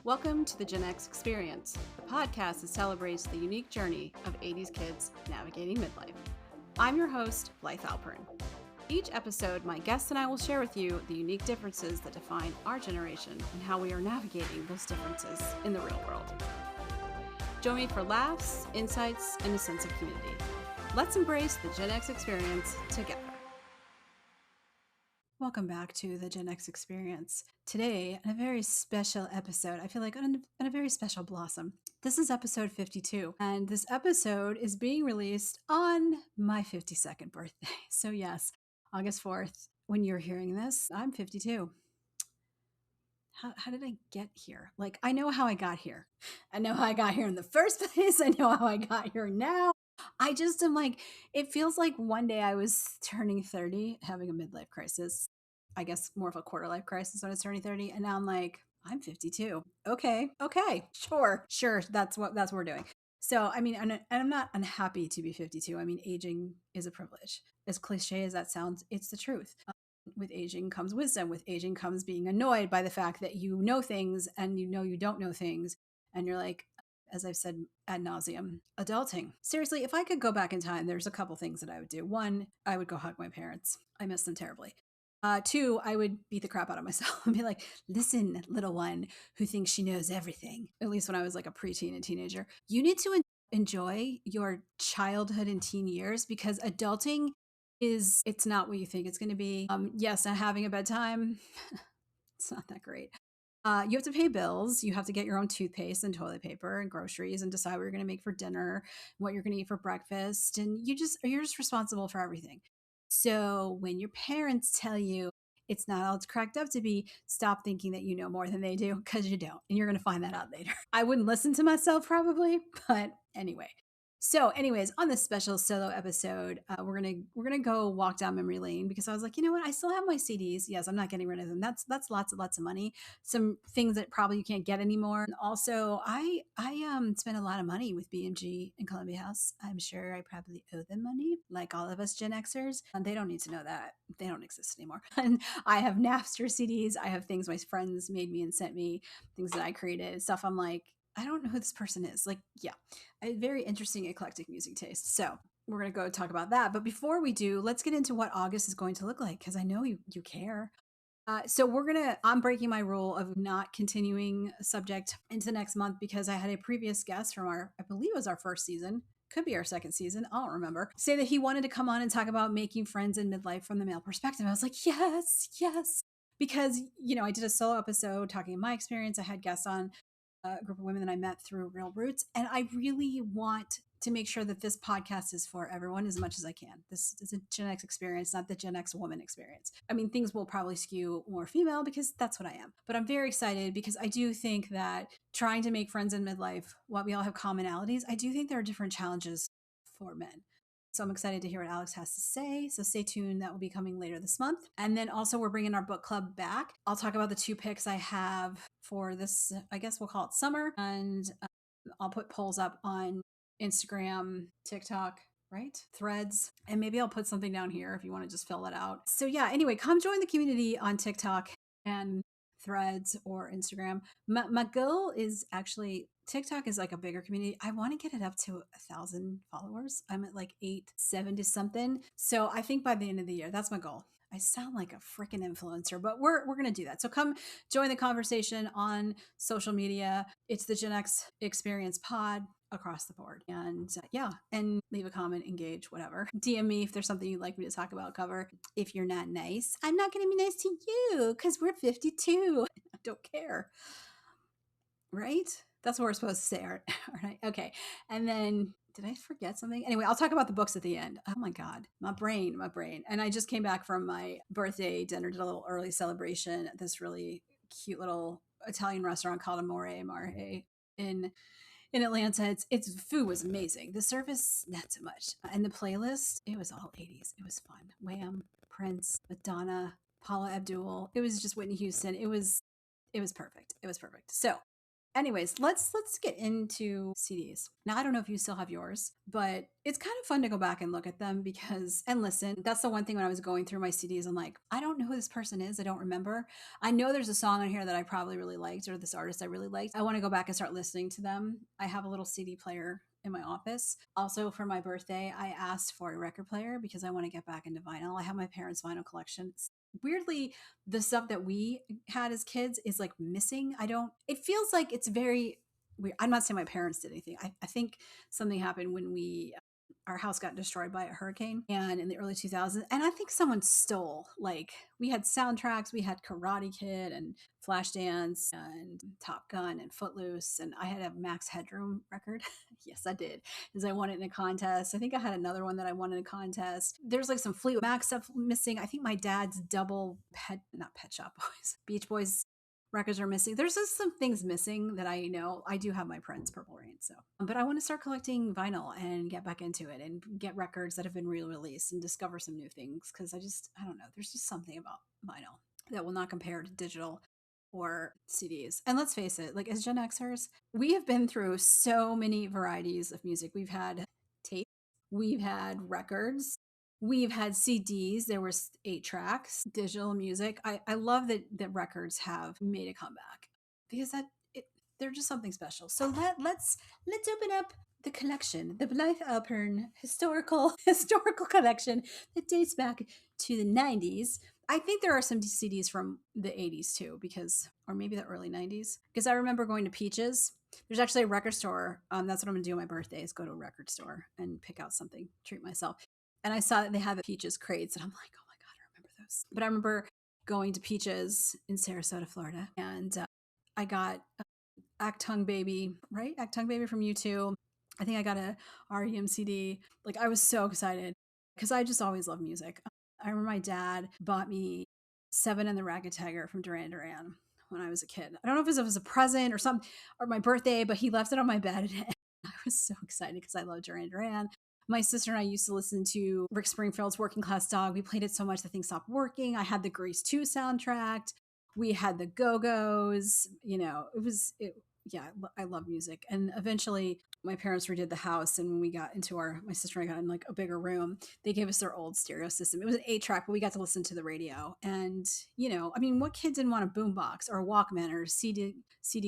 Welcome to the Gen X Experience, the podcast that celebrates the unique journey of 80s kids navigating midlife. I'm your host, Blythe Alpern. Each episode, my guests and I will share with you the unique differences that define our generation and how we are navigating those differences in the real world. Join me for laughs, insights, and a sense of community. Let's embrace the Gen X Experience together. Welcome back to the Gen X Experience. Today, in a very special episode, I feel like on a very special blossom. This is episode 52, and this episode is being released on my 52nd birthday. So yes, August 4th, when you're hearing this, I'm 52. How did I get here? Like, I know how I got here. I know how I got here in the first place. I know how I got here now. I just am like, it feels like one day I was turning 30, having a midlife crisis. I guess more of a quarter life crisis when I was turning 30. And now I'm like, I'm 52. Okay. Sure. That's what we're doing. So, I mean, and I'm not unhappy to be 52. I mean, aging is a privilege. As cliche as that sounds, it's the truth. With aging comes wisdom. With aging comes being annoyed by the fact that you know things and you know you don't know things. And you're like, as I've said ad nauseum, adulting. Seriously, if I could go back in time, there's a couple things that I would do. One, I would go hug my parents. I miss them terribly. Two, I would beat the crap out of myself and be like, listen, little one who thinks she knows everything. At least when I was like a preteen and teenager. You need to enjoy your childhood and teen years because adulting it's not what you think it's going to be. Yes, and having a bedtime, it's not that great. You have to pay bills. You have to get your own toothpaste and toilet paper and groceries and decide what you're going to make for dinner, what you're going to eat for breakfast, and you're just responsible for everything. So when your parents tell you it's not all it's cracked up to be, stop thinking that you know more than they do because you don't, and you're going to find that out later. I wouldn't listen to myself probably, but anyway. So, anyways, on this special solo episode, we're gonna go walk down memory lane because I was like, you know what, I still have my CDs. Yes, I'm not getting rid of them. That's lots of money. Some things that probably you can't get anymore. And also, I spent a lot of money with BMG and Columbia House. I'm sure I probably owe them money, like all of us Gen Xers. And they don't need to know that they don't exist anymore. And I have Napster CDs. I have things my friends made me and sent me, things that I created, stuff. I'm like, I don't know who this person is. Like, yeah, a very interesting eclectic music taste. So we're going to go talk about that. But before we do, let's get into what August is going to look like because I know you care. So I'm breaking my rule of not continuing a subject into next month because I had a previous guest from I believe it was our first season, could be our second season, I don't remember, say that he wanted to come on and talk about making friends in midlife from the male perspective. I was like, yes. Because, I did a solo episode talking my experience. I had guests on a group of women that I met through Real Roots. And I really want to make sure that this podcast is for everyone as much as I can. This is a Gen X experience, not the Gen X woman experience. I mean, things will probably skew more female because that's what I am. But I'm very excited because I do think that trying to make friends in midlife, while we all have commonalities, I do think there are different challenges for men. So I'm excited to hear what Alex has to say. So stay tuned. That will be coming later this month. And then also we're bringing our book club back. I'll talk about the 2 picks I have for this, I guess we'll call it summer. And I'll put polls up on Instagram, TikTok, right? Threads. And maybe I'll put something down here if you want to just fill that out. So yeah, anyway, come join the community on TikTok and Threads or Instagram. My goal is actually TikTok is like a bigger community. I want to get it up to 1,000 followers. I'm at like 870 something. So I think by the end of the year, that's my goal. I sound like a freaking influencer, but we're going to do that. So come join the conversation on social media. It's the Gen X Experience Pod across the board. And and leave a comment, engage, whatever. DM me if there's something you'd like me to talk about, cover. If you're not nice, I'm not going to be nice to you because we're 52. I don't care. Right? That's what we're supposed to say, aren't right? Okay. And then did I forget something? Anyway, I'll talk about the books at the end. Oh my God, my brain. And I just came back from my birthday dinner, did a little early celebration at this really cute little Italian restaurant called Amore Mare in Atlanta. Its food was amazing. The service, not so much. And the playlist, it was all 80s. It was fun. Wham, Prince, Madonna, Paula Abdul. It was just Whitney Houston. It was perfect. So Anyways, let's get into CDs. Now, I don't know if you still have yours, but it's kind of fun to go back and look at them because and listen. That's the one thing when I was going through my CDs, I'm like, I don't know who this person is. I don't remember. I know there's a song on here that I probably really liked or this artist I really liked. I want to go back and start listening to them. I have a little CD player in my office. Also, for my birthday, I asked for a record player because I want to get back into vinyl. I have my parents' vinyl collection. Weirdly, the stuff that we had as kids is like missing. I don't, it feels like it's very weird. I'm not saying my parents did anything. I think something happened when our house got destroyed by a hurricane and in the early 2000s. And I think someone stole, like, we had soundtracks, we had Karate Kid and Flashdance and Top Gun and Footloose. And I had a Max Headroom record. Yes, I did, because I won it in a contest. I think I had another one that I won in a contest. There's like some Fleetwood Mac stuff missing. I think my dad's double not Pet Shop Boys, Beach Boys records are missing. There's just some things missing that I know. I do have my Prince Purple Rain, so but I want to start collecting vinyl and get back into it and get records that have been re-released and discover some new things because I don't know. There's just something about vinyl that will not compare to digital or CDs. And let's face it, like as Gen Xers, we have been through so many varieties of music. We've had tape, we've had records, we've had CDs. There was 8 tracks, digital music. I love that records have made a comeback because they're just something special. So let's open up the collection, the Blythe Alpern historical collection that dates back to the 90s. I think there are some CDs from the 80s too, because, or maybe the early 90s, because I remember going to Peaches. There's actually a record store. That's what I'm gonna do on my birthday is go to a record store and pick out something, treat myself. And I saw that they had the Peaches crates, and I'm like, oh my God, I remember those. But I remember going to Peaches in Sarasota, Florida, and I got Actung Baby, right? Actung Baby from U2. I think I got a REM CD. Like, I was so excited because I just always love music. I remember my dad bought me Seven and the Ragged Tiger from Duran when I was a kid. I don't know if it was a present or something or my birthday, but he left it on my bed. And I was so excited because I love Duran. My sister and I used to listen to Rick Springfield's Working Class Dog. We played it so much the thing stopped working. I had the Grease 2 soundtrack. We had the Go-Go's. You know, yeah, I love music. And eventually my parents redid the house. And when we got into my sister and I got in like a bigger room, they gave us their old stereo system. It was an 8-track, but we got to listen to the radio. And, you know, I mean, what kid didn't want a boombox or a Walkman or CD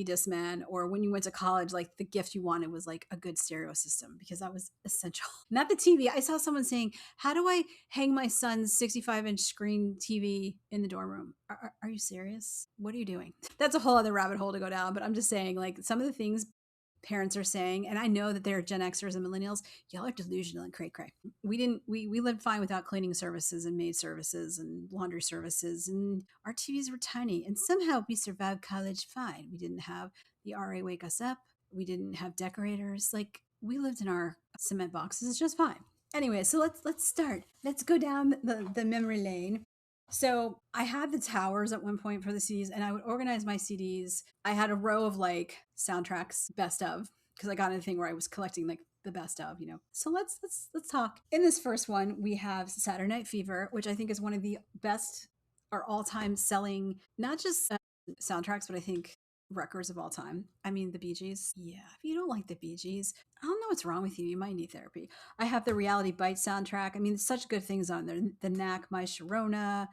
Discman? Or when you went to college, like the gift you wanted was like a good stereo system because that was essential. Not the TV. I saw someone saying, how do I hang my son's 65-inch screen TV in the dorm room? Are you serious? What are you doing? That's a whole other rabbit hole to go down, but I'm just saying, like, some of the things parents are saying, and I know that they're Gen Xers and millennials, y'all are delusional and cray cray. We lived fine without cleaning services and maid services and laundry services, and our TVs were tiny, and somehow we survived college fine. We didn't have the RA wake us up. We didn't have decorators. Like, we lived in our cement boxes just fine. Anyway, so let's start. Let's go down the memory lane. So I had the towers at one point for the CDs, and I would organize my CDs. I had a row of like soundtracks, best of, because I got into a thing where I was collecting like the best of, you know. So let's talk. In this first one, we have Saturday Night Fever, which I think is one of the best or all-time selling, not just soundtracks, but I think records of all time. I mean, the Bee Gees. Yeah, if you don't like the Bee Gees, I don't know what's wrong with you. You might need therapy. I have the Reality Bites soundtrack. I mean, such good things on there. The Knack, My Sharona.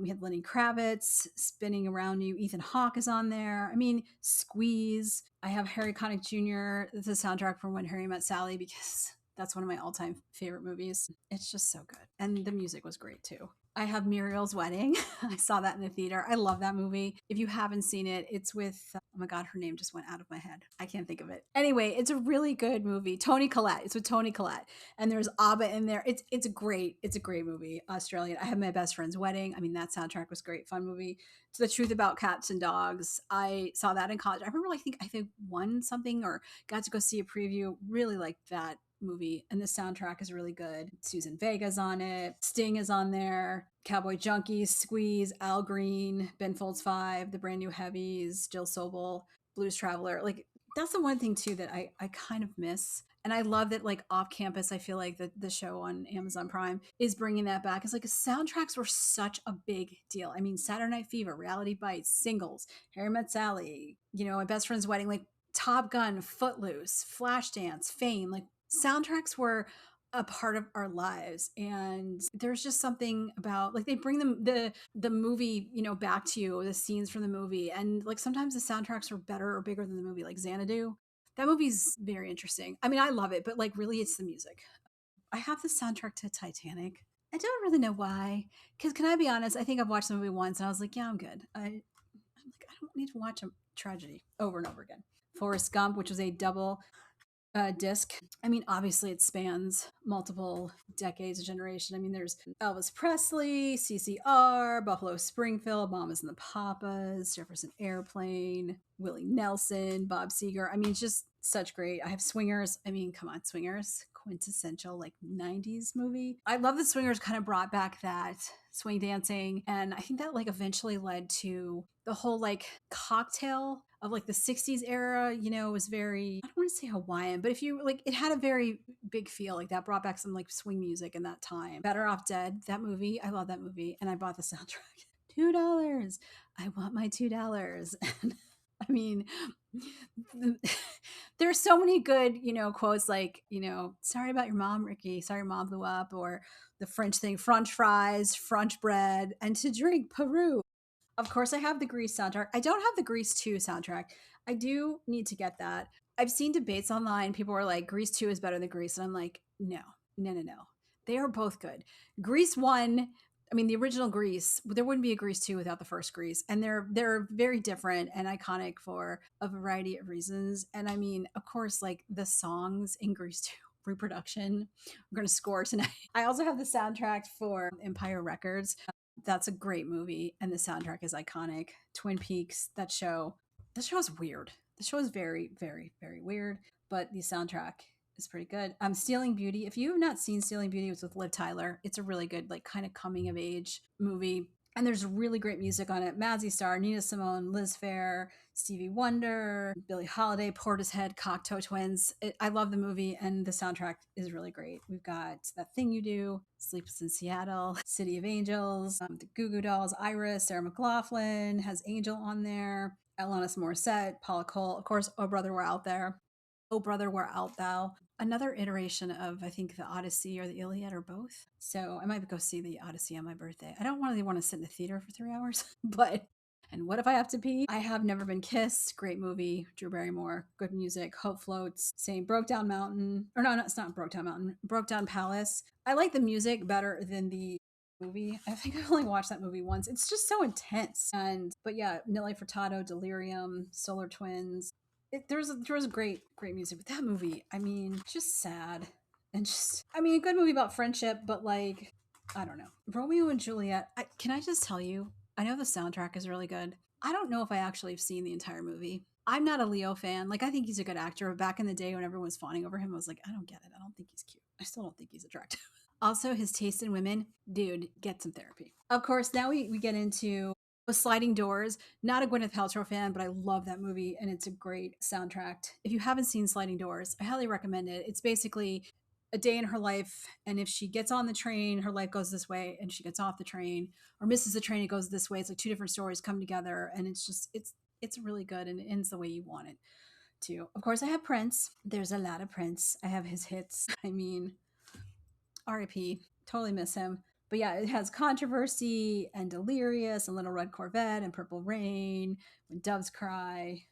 We had Lenny Kravitz, Spinning Around You. Ethan Hawke is on there. I mean, Squeeze. I have Harry Connick Jr. The soundtrack from When Harry Met Sally because that's one of my all-time favorite movies. It's just so good. And the music was great too. I have Muriel's Wedding. I saw that in the theater. I love that movie. If you haven't seen it, it's with, oh my God, her name just went out of my head. I can't think of it. Anyway, it's a really good movie. Toni Collette. It's with Toni Collette. And there's ABBA in there. It's a great movie. Australian. I have My Best Friend's Wedding. I mean, that soundtrack was great. Fun movie. It's The Truth About Cats and Dogs. I saw that in college. I remember I think won something or got to go see a preview. Really liked that movie, and the soundtrack is really good. Susan Vega's on it, Sting is on there, Cowboy Junkies, Squeeze, Al Green, Ben Folds 5, The Brand New Heavies, Jill Sobel, Blues Traveler. Like, that's the one thing too that I kind of miss. And I love that, like, Off Campus, I feel like the show on Amazon Prime is bringing that back. It's like soundtracks were such a big deal. I mean, Saturday Night Fever, Reality Bites, Singles, Harry Met Sally, my best friend's wedding, like Top Gun, Footloose, Flashdance, Fame, like soundtracks were a part of our lives. And there's just something about like they bring them the movie, back to you, the scenes from the movie. And like sometimes the soundtracks are better or bigger than the movie, like Xanadu. That movie's very interesting. I mean, I love it, but like really it's the music. I have the soundtrack to Titanic. I don't really know why. Because can I be honest? I think I've watched the movie once and I was like, yeah, I'm good. I'm like, I don't need to watch a tragedy over and over again. Forrest Gump, which was a double disc. I mean, obviously, it spans multiple decades, a generation. I mean, there's Elvis Presley, CCR, Buffalo Springfield, Mamas and the Papas, Jefferson Airplane, Willie Nelson, Bob Seger. I mean, it's just such great. I have Swingers. I mean, come on, Swingers, quintessential like 90s movie. I love that Swingers kind of brought back that swing dancing. And I think that like eventually led to the whole like cocktail of like the 60s era, was very, I don't want to say Hawaiian, but if you like, it had a very big feel like that brought back some like swing music in that time. Better Off Dead, that movie. I love that movie. And I bought the soundtrack. $2. I want my $2. And I mean, there's so many good, quotes like, sorry about your mom, Ricky. Sorry your mom blew up. Or the French thing, French fries, French bread, and to drink Peru. Of course, I have the Grease soundtrack. I don't have the Grease 2 soundtrack. I do need to get that. I've seen debates online. People are like, Grease 2 is better than Grease. And I'm like, no, no, no, no. They are both good. Grease 1, I mean, the original Grease, there wouldn't be a Grease 2 without the first Grease. And they're very different and iconic for a variety of reasons. And I mean, of course, like the songs in Grease 2 reproduction, I'm going to score tonight. I also have the soundtrack for Empire Records. That's a great movie, and the soundtrack is iconic. Twin Peaks, that show. The show is weird. The show is very, very, very weird, but the soundtrack is pretty good. Stealing Beauty. If you have not seen Stealing Beauty, it's with Liv Tyler. It's a really good, like, kind of coming of age movie. And there's really great music on it. Mazzy Star, Nina Simone, Liz Phair, Stevie Wonder, Billie Holiday, Portishead, Cocteau Twins. I love the movie, and the soundtrack is really great. We've got That Thing You Do, Sleepless in Seattle, City of Angels, the Goo Goo Dolls, Iris, Sarah McLachlan has Angel on there, Alanis Morissette, Paula Cole, of course, Oh Brother, We're Out There. Oh Brother, Where Art Thou? Another iteration of, I think, the Odyssey or the Iliad or both. So I might go see the Odyssey on my birthday. I don't really want to sit in the theater for 3 hours, but, and what if I have to pee? I Have Never Been Kissed. Great movie. Drew Barrymore. Good music. Hope Floats. Same. Broke Down Mountain. Or no, it's not Broke Down Mountain. Broke Down Palace. I like the music better than the movie. I think I only watched that movie once. It's just so intense. But yeah, Nelly Furtado, Delirium, Solar Twins. There was great music, but that movie, I mean, just sad and just, I mean, a good movie about friendship, but like, I don't know, Romeo and Juliet. Can I just tell you? I know the soundtrack is really good. I don't know if I actually have seen the entire movie. I'm not a Leo fan. Like, I think he's a good actor. But back in the day when everyone was fawning over him, I was like, I don't get it. I don't think he's cute. I still don't think he's attractive. Also, his taste in women, dude, get some therapy. Of course, now we get into Sliding Doors. Not a Gwyneth Paltrow fan, but I love that movie and it's a great soundtrack. If you haven't seen Sliding Doors, I highly recommend it. It's basically a day in her life, and if she gets on the train, her life goes this way, and she gets off the train or misses the train, it goes this way. It's like two different stories come together, and it's really good, and it ends the way you want it to. Of course, I have Prince. There's a lot of Prince. I have his hits. I mean, RIP, totally miss him. But yeah, it has Controversy and Delirious and Little Red Corvette and Purple Rain, When Doves Cry.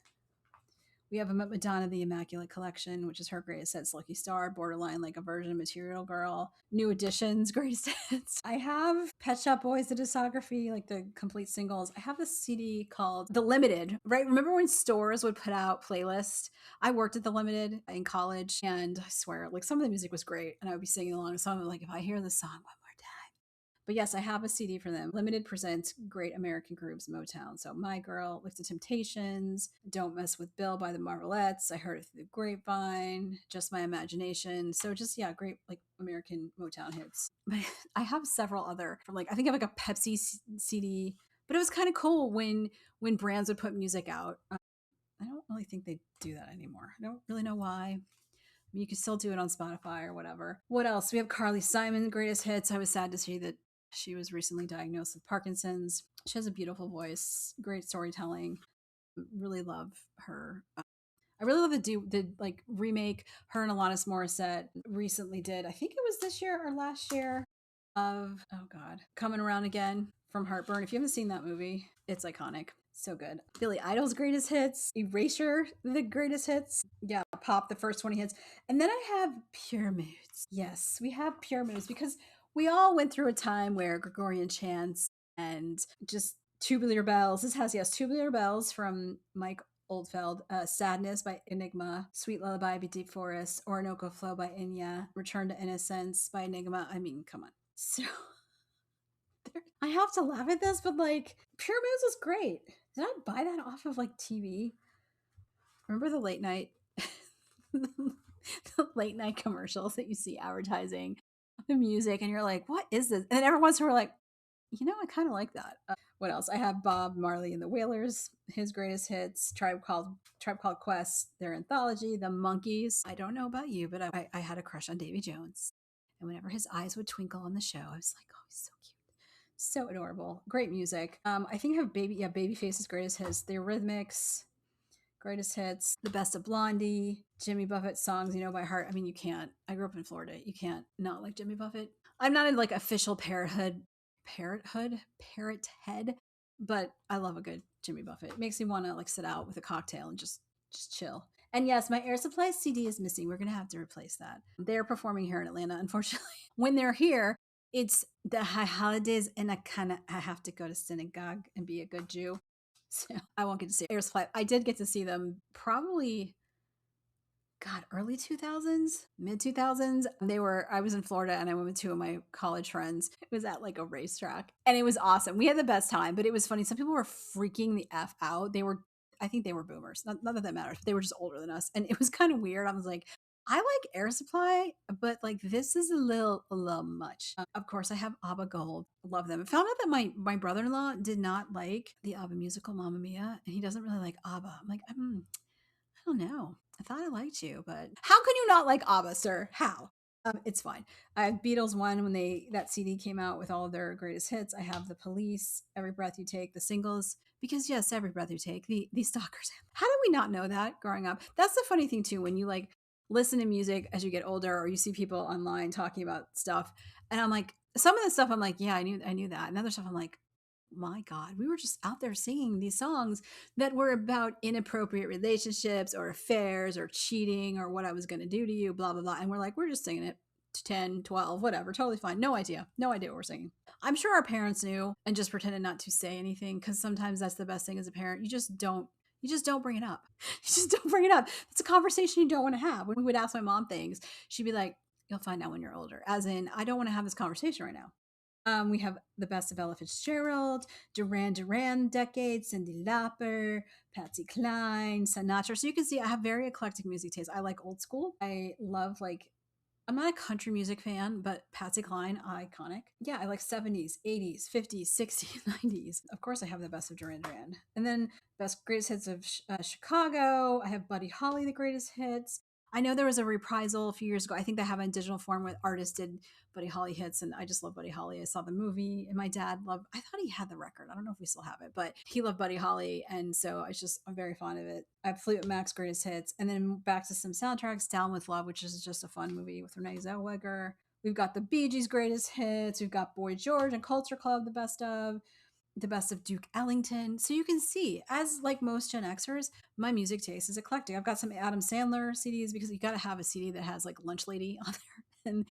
We have Madonna, the Immaculate Collection, which is her greatest hits, Lucky Star, Borderline, Like a Virgin, Material Girl, New Editions, greatest hits. I have Pet Shop Boys, the discography, like the complete singles. I have this CD called The Limited, right? Remember when stores would put out playlists? I worked at The Limited in college, and I swear, like some of the music was great, and I would be singing along. So I'm like, if I hear this song one more time. But yes, I have a CD for them. Limited presents great American groups, Motown. So My Girl, Lift the Temptations, Don't Mess with Bill by the Marvelettes. I heard it through the grapevine, Just My Imagination. So just, yeah, great like American Motown hits. But I have several other from like, I think I have like a Pepsi CD, but it was kind of cool when brands would put music out. I don't really think they do that anymore. I don't really know why. You can still do it on Spotify or whatever. What else? We have Carly Simon, greatest hits. I was sad to see that she was recently diagnosed with Parkinson's. She has a beautiful voice, great storytelling. Really love her. I really love the like remake her and Alanis Morissette recently did. I think it was this year or last year of oh god, Coming Around Again from Heartburn. If you haven't seen that movie, it's iconic. So good. Billy Idol's greatest hits, Erasure, the greatest hits. Yeah, Pop, the first 20 hits. And then I have Pure Moods. Yes, we have Pure Moods because we all went through a time where Gregorian chants and just Tubular Bells. This has, yes, Tubular Bells from Mike Oldfield, Sadness by Enigma, Sweet Lullaby by Deep Forest, Orinoco Flow by Inya, Return to Innocence by Enigma. I mean, come on. So I have to laugh at this, but like Pure Moods was great. Did I buy that off of like TV? Remember the late night the late night commercials that you see advertising the music and you're like, what is this? And then every once in a while we're like, you know, I kind of like that. What else? I have Bob Marley and the Wailers, his greatest hits, Tribe Called Quest, their anthology, The Monkees. I don't know about you, but I had a crush on Davy Jones. And whenever his eyes would twinkle on the show, I was like, oh, he's so cute. So adorable. Great music. I think I have Babyface's greatest hits, the Eurythmics, greatest hits, the best of Blondie, Jimmy Buffett songs, you know, by heart. I mean, you can't. I grew up in Florida. You can't not like Jimmy Buffett. I'm not in like official parrot head, but I love a good Jimmy Buffett. It makes me want to like sit out with a cocktail and just chill. And yes, my Air Supply CD is missing. We're gonna have to replace that. They're performing here in Atlanta, unfortunately. When they're here, it's the high holidays, and I have to go to synagogue and be a good Jew. So I won't get to see Air Supply. I did get to see them probably God, early 2000s, mid 2000s. I was in Florida and I went with two of my college friends. It was at like a racetrack and it was awesome. We had the best time, but it was funny. Some people were freaking the F out. I think they were boomers. Not that that matters. But they were just older than us. And it was kind of weird. I was like, I like Air Supply, but like this is a little much. Of course, I have ABBA Gold. Love them. I found out that my brother-in-law did not like the ABBA musical Mamma Mia, and he doesn't really like ABBA. I'm like, I don't know. I thought I liked you, but how can you not like ABBA, sir? How? It's fine. I have Beatles one when that CD came out with all of their greatest hits. I have The Police, Every Breath You Take, the singles, because yes, Every Breath You Take, the Stalkers. How did we not know that growing up? That's the funny thing too, when you like listen to music as you get older, or you see people online talking about stuff, and I'm like, some of the stuff I'm like, yeah, I knew that, and other stuff I'm like, my God, we were just out there singing these songs that were about inappropriate relationships or affairs or cheating or what I was going to do to you, blah, blah, blah. And we're like, we're just singing it to 10, 12, whatever. Totally fine. No idea. No idea what we're singing. I'm sure our parents knew and just pretended not to say anything because sometimes that's the best thing as a parent. You just don't bring it up. You just don't bring it up. It's a conversation you don't want to have. When we would ask my mom things, she'd be like, you'll find out when you're older. As in, I don't want to have this conversation right now. We have the best of Ella Fitzgerald, Duran Decade, Cyndi Lauper, Patsy Cline, Sinatra. So you can see I have very eclectic music taste. I like old school. I love like I'm not a country music fan, but Patsy Cline, iconic. Yeah, I like 70s, 80s, 50s, 60s, 90s. Of course, I have the best of Duran. And then best greatest hits of Chicago. I have Buddy Holly, the greatest hits. I know there was a reprisal a few years ago. I think they have it in digital form where artists did Buddy Holly hits, and I just love Buddy Holly. I saw the movie, and my dad loved. I thought he had the record. I don't know if we still have it, but he loved Buddy Holly, and so I'm very fond of it. I have Fleetwood Mac's greatest hits, and then back to some soundtracks. Down with Love, which is just a fun movie with Renee Zellweger. We've got the Bee Gees' greatest hits. We've got Boy George and Culture Club, the best of Duke Ellington. So you can see, as like most Gen Xers, my music taste is eclectic. I've got some Adam Sandler CDs because you got to have a CD that has like Lunch Lady on there and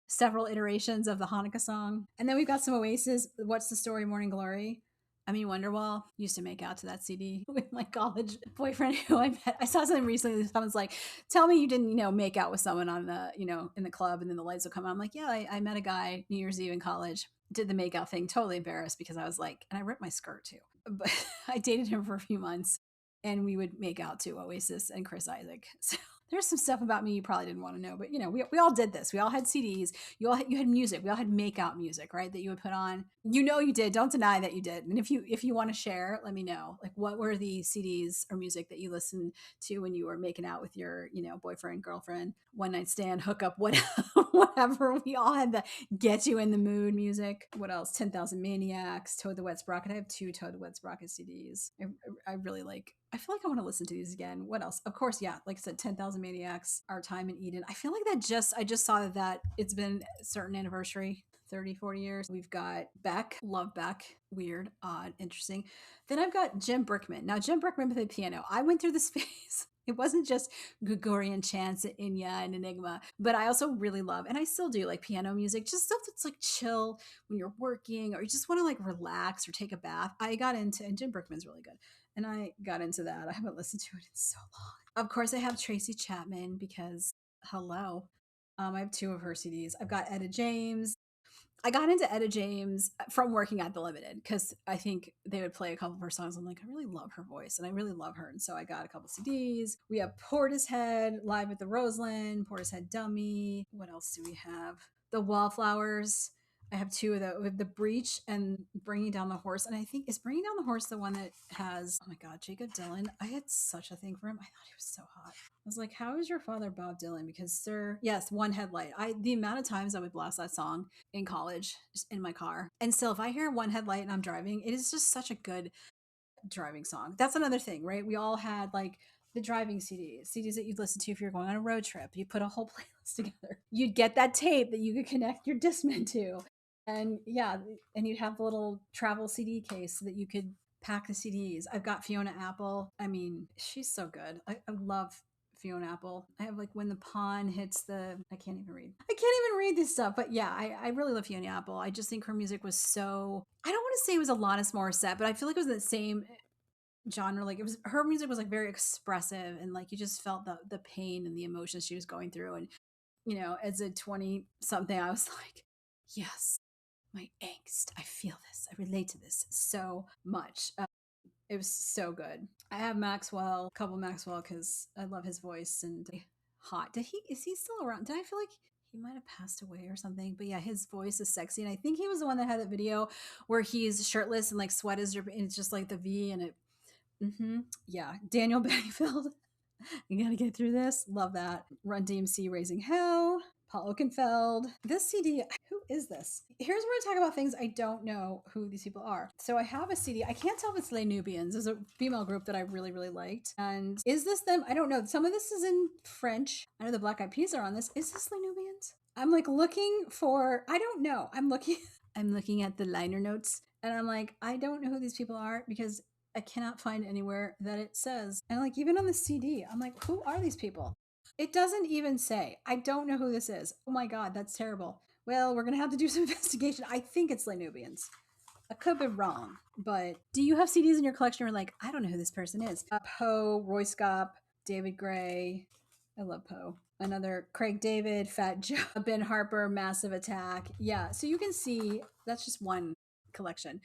several iterations of the Hanukkah song. And then we've got some Oasis, What's the Story, Morning Glory. I mean, Wonderwall used to make out to that CD with my college boyfriend who I met. I saw something recently. Someone's like, tell me you didn't, make out with someone on the, in the club and then the lights will come on. I'm like, yeah, I met a guy New Year's Eve in college, did the make out thing, totally embarrassed because I was like, and I ripped my skirt too. But I dated him for a few months and we would make out to Oasis and Chris Isaac. So there's some stuff about me you probably didn't want to know, but we all did this. We all had CDs. You had music. We all had make-out music, right? That you would put on. You did. Don't deny that you did. And if you want to share, let me know. Like, what were the CDs or music that you listened to when you were making out with your, boyfriend, girlfriend, one night stand, hookup, whatever. We all had the get you in the mood music. What else? 10,000 Maniacs, Toad the Wet Sprocket. I have two Toad the Wet Sprocket CDs. I really like I feel like I want to listen to these again. What else? Of course, yeah, like I said, 10,000 Maniacs, Our Time in Eden. I feel like I just saw that it's been a certain anniversary, 30, 40 years. We've got Beck, love Beck, weird, odd, interesting. Then I've got Jim Brickman. Now, Jim Brickman played piano. I went through this phase. It wasn't just Gregorian chants, Inya, and Enigma, but I also really love, and I still do like piano music, just stuff that's like chill when you're working or you just want to like relax or take a bath. I got into, and Jim Brickman's really good. And I got into that. I haven't listened to it in so long. Of course, I have Tracy Chapman because hello. I have two of her CDs. I've got Etta James. I got into Etta James from working at the Limited because I think they would play a couple of her songs. I'm like, I really love her voice and I really love her. And so I got a couple CDs. We have Portishead, Live at the Roseland, Portishead Dummy. What else do we have? The Wallflowers. I have two of the with the Breach and Bringing Down the Horse. And I think is Bringing Down the Horse the one that has, oh my God, Jacob Dylan. I had such a thing for him. I thought he was so hot. I was like, how is your father Bob Dylan? Because sir, yes, One Headlight. The amount of times I would blast that song in college, just in my car. And still, if I hear One Headlight and I'm driving, it is just such a good driving song. That's another thing, right? We all had like the driving CDs that you'd listen to if you're going on a road trip. You put a whole playlist together. You'd get that tape that you could connect your Discman to. And yeah, and you'd have the little travel CD case so that you could pack the CDs. I've got Fiona Apple. I mean, she's so good. I love Fiona Apple. I have like When the Pawn Hits the. I can't even read. I can't even read this stuff. But yeah, I really love Fiona Apple. I just think her music was so. I don't want to say it was Alanis Morissette, but I feel like it was the same genre. Like it was her music was like very expressive and like you just felt the pain and the emotions she was going through. And as a 20 something, I was like, yes, my angst. I feel this. I relate to this so much. It was so good. I have Maxwell, a couple Maxwell because I love his voice and hot. Is he still around? Did I feel like he might have passed away or something? But yeah, his voice is sexy. And I think he was the one that had that video where he's shirtless and like sweat is dripping and it's just like the V and it. Yeah. Daniel Bedingfield. You gotta get through this. Love that. Run DMC Raising Hell. Paul Oakenfeld. This CD, who is this? Here's where I talk about things I don't know who these people are. So I have a CD. I can't tell if it's Les Nubians. It's a female group that I really, really liked. And is this them? I don't know. Some of this is in French. I know the Black Eyed Peas are on this. Is this Les Nubians? I'm like looking for, I don't know. I'm looking I'm looking at the liner notes and I'm like, I don't know who these people are because I cannot find anywhere that it says. And like even on the CD, I'm like, who are these people? It doesn't even say. I don't know who this is. Oh my God, that's terrible. Well, we're gonna have to do some investigation. I think it's Les Nubians. I could be wrong, but do you have CDs in your collection? You're like, I don't know who this person is. Poe, Roy Scott, David Gray. I love Poe. Another Craig David, Fat Joe, Ben Harper, Massive Attack. Yeah, so you can see that's just one collection.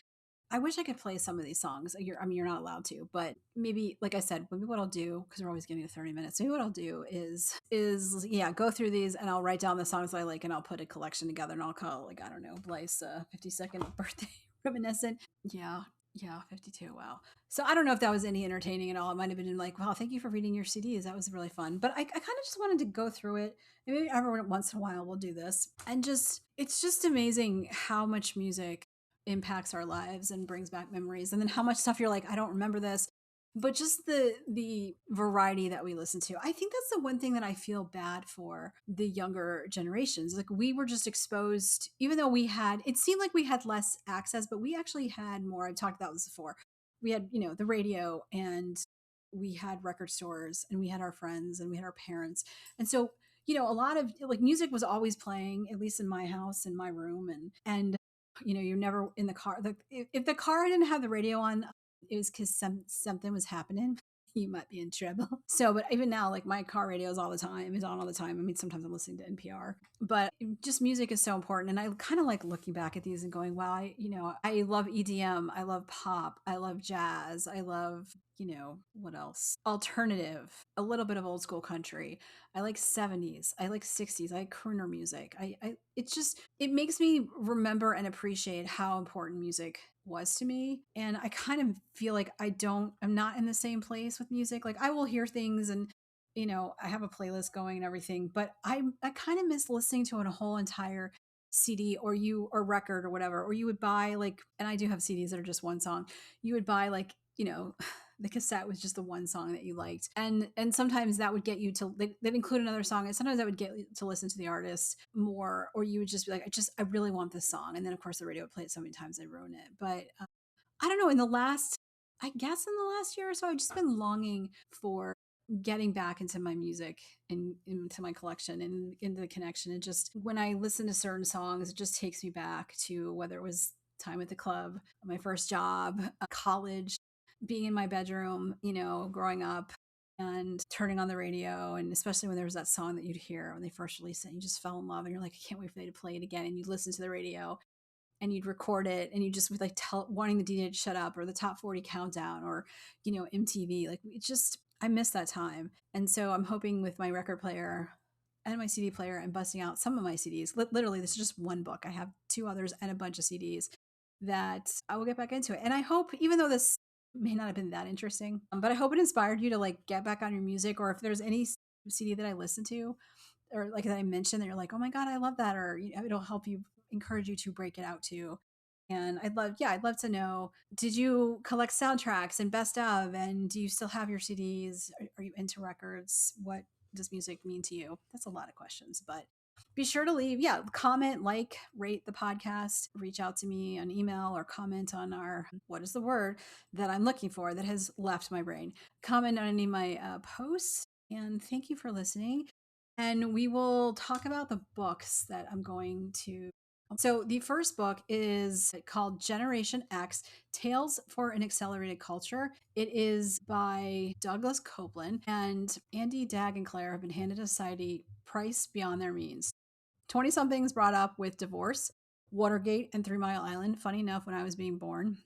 I wish I could play some of these songs. You're not allowed to, but maybe, like I said, maybe what I'll do, because we're always getting to 30 minutes. Maybe what I'll do is yeah, go through these and I'll write down the songs I like and I'll put a collection together and I'll call it, like, I don't know, Blythe's 52nd birthday reminiscent. Yeah. Yeah, 52. Wow. So I don't know if that was any entertaining at all. It might have been like, wow, thank you for reading your CDs. That was really fun. But I kind of just wanted to go through it. And maybe every once in a while we'll do this. And it's just amazing how much music impacts our lives and brings back memories. And then how much stuff you're like, I don't remember this. But just the variety that we listen to. I think that's the one thing that I feel bad for the younger generations. Like we were just exposed, even though it seemed like we had less access, but we actually had more. I've talked about this before. We had, the radio and we had record stores and we had our friends and we had our parents. And so, a lot of like music was always playing, at least in my house, in my room. And you're never in the car. If the car didn't have the radio on, it was because something was happening. You might be in trouble. So, but even now, like my car radio is all the time, is on all the time. I mean, sometimes I'm listening to NPR, but just music is so important. And I kind of like looking back at these and going, wow, I love EDM. I love pop. I love jazz. I love, what else? Alternative, a little bit of old school country. I like 70s. I like 60s. I like crooner music. It makes me remember and appreciate how important music was to me. And I kind of feel like I'm not in the same place with music. Like I will hear things and, I have a playlist going and everything, but I kind of miss listening to a whole entire CD or record or whatever, or you would buy like, and I do have CDs that are just one song. You would buy like, the cassette was just the one song that you liked. And sometimes that would get you to, they'd include another song, and sometimes that would get you to listen to the artist more, or you would just be like, I really want this song. And then of course the radio would play it so many times I ruin it. But I don't know, I guess in the last year or so, I've just been longing for getting back into my music and into my collection and into the connection. And just when I listen to certain songs, it just takes me back to whether it was time at the club, my first job, college, being in my bedroom, growing up and turning on the radio. And especially when there was that song that you'd hear when they first released it, and you just fell in love and you're like, I can't wait for they to play it again. And you listen to the radio and you'd record it, and you just would like wanting the DJ to shut up, or the top 40 countdown, or, MTV. Like, I miss that time. And so I'm hoping with my record player and my CD player and busting out some of my CDs, literally this is just one book. I have 2 others and a bunch of CDs, that I will get back into it. And I hope, even though this may not have been that interesting, but I hope it inspired you to like get back on your music, or if there's any CD that I listen to, or like that I mentioned, that you're like, oh my God, I love that. Or it'll help you, encourage you to break it out too. And I'd love to know, did you collect soundtracks and best of, and do you still have your CDs? Are you into records? What does music mean to you? That's a lot of questions, but be sure to leave, comment, rate the podcast, reach out to me on email, or comment on our, what is the word that I'm looking for that has left my brain? Comment on any of my posts. And thank you for listening. And we will talk about the books that I'm going to. So the first book is called Generation X, Tales for an Accelerated Culture. It is by Douglas Copeland, and Andy, Dag, and Claire have been handed a society priced beyond their means. 20-somethings brought up with divorce, Watergate, and 3 Mile Island. Funny enough, when I was being born,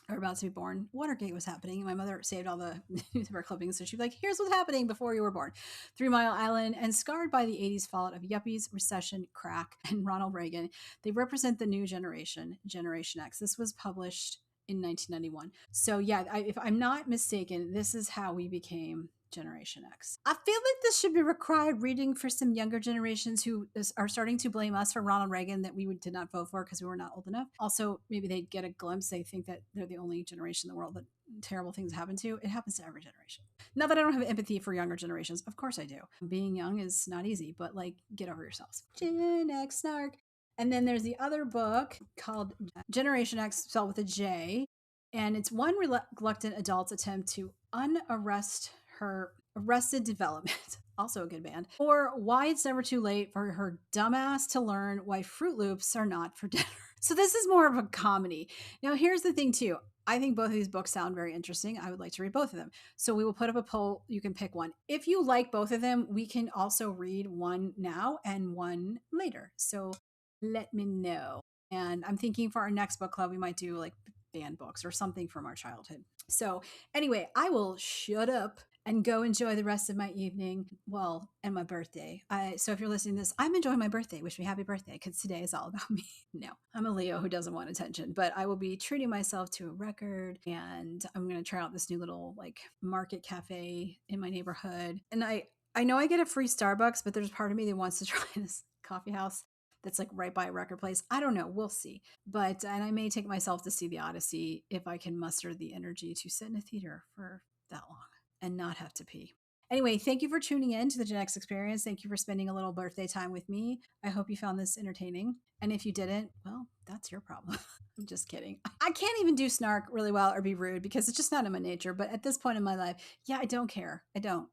or about to be born, Watergate was happening. My mother saved all the newspaper clippings, so she'd be like, here's what's happening before you were born. 3 Mile Island, and scarred by the 80s fallout of yuppies, recession, crack, and Ronald Reagan, they represent the new generation, Generation X. This was published in 1991. So yeah, if I'm not mistaken, this is how we became Generation X. I feel like this should be required reading for some younger generations who are starting to blame us for Ronald Reagan, that we did not vote for because we were not old enough. Also, maybe they get a glimpse. They think that they're the only generation in the world that terrible things happen to. It happens to every generation. Not that I don't have empathy for younger generations. Of course I do. Being young is not easy, but like, get over yourselves. Gen X snark. And then there's the other book called Generation X, spelled with a J. And it's one reluctant adult's attempt to unarrest her Arrested Development, also a good band, or why it's never too late for her dumbass to learn why Fruit Loops are not for dinner. So this is more of a comedy. Now, here's the thing too. I think both of these books sound very interesting. I would like to read both of them. So we will put up a poll. You can pick one. If you like both of them, we can also read one now and one later. So let me know. And I'm thinking for our next book club, we might do like band books or something from our childhood. So anyway, I will shut up and go enjoy the rest of my evening. Well, and my birthday. So if you're listening to this, I'm enjoying my birthday. Wish me happy birthday, because today is all about me. No, I'm a Leo who doesn't want attention, but I will be treating myself to a record, and I'm going to try out this new little like market cafe in my neighborhood. And I know I get a free Starbucks, but there's part of me that wants to try this coffee house that's like right by a record place. I don't know. We'll see. And I may take myself to see the Odyssey if I can muster the energy to sit in a theater for that long and not have to pee. Anyway, thank you for tuning in to the Gen X Experience. Thank you for spending a little birthday time with me. I hope you found this entertaining. And if you didn't, well, that's your problem. I'm just kidding. I can't even do snark really well or be rude because it's just not in my nature. But at this point in my life, I don't care. I don't.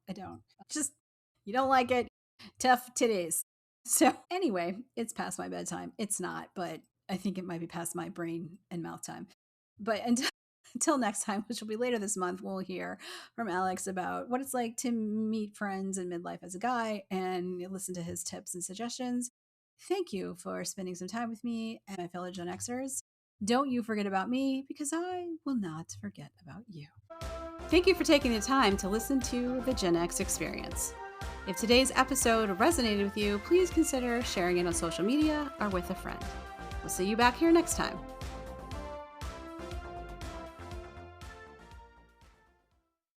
Just, you don't like it. Tough titties. So anyway, it's past my bedtime. It's not, but I think it might be past my brain and mouth time. But until next time, which will be later this month, we'll hear from Alex about what it's like to meet friends in midlife as a guy and listen to his tips and suggestions. Thank you for spending some time with me and my fellow Gen Xers. Don't you forget about me, because I will not forget about you. Thank you for taking the time to listen to the Gen X Experience. If today's episode resonated with you, please consider sharing it on social media or with a friend. We'll see you back here next time.